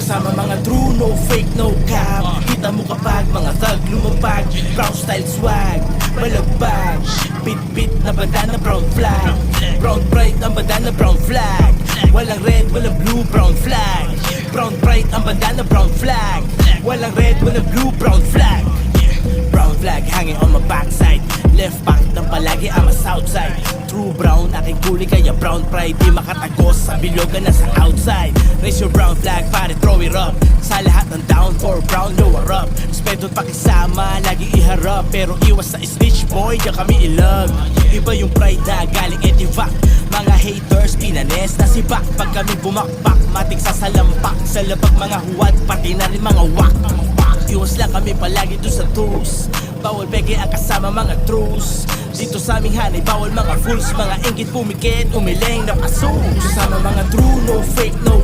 Kasama mga true, no fake, no cap. Kita mo kapag mga thug lumabag, brown style swag, malagbag. Bit-bit na bandana, brown flag. Brown pride ang bandana, brown flag. Walang red, walang blue, brown flag. Brown pride ang bandana, brown flag. Walang red, walang blue, brown flag. Brown flag hanging on my backside. Left back ng palagi I'm a southside. True brown, aking kulay kaya brown pride. Di makatagos sa bilogan na sa outside. Raise your brown flag, pare throw it up. Sa lahat ng down for brown, lower up. Respeto at pakisama, lagi iharap. Pero iwas sa snitch boy, di kami ilag. Iba yung pride na galing etivak. Mga haters, pinanes na sibak. Pag kami bumakbak, matik sa salampak. Sa labag mga huwad, pati na rin mga wak. Iwas lang kami palagi doon sa tools. Bawal peke ang kasama mga trues. Dito sa aming hanay, bawal mga fools. Mga inggit pumikit, umiling na pasus. Kasama mga true, no fake, no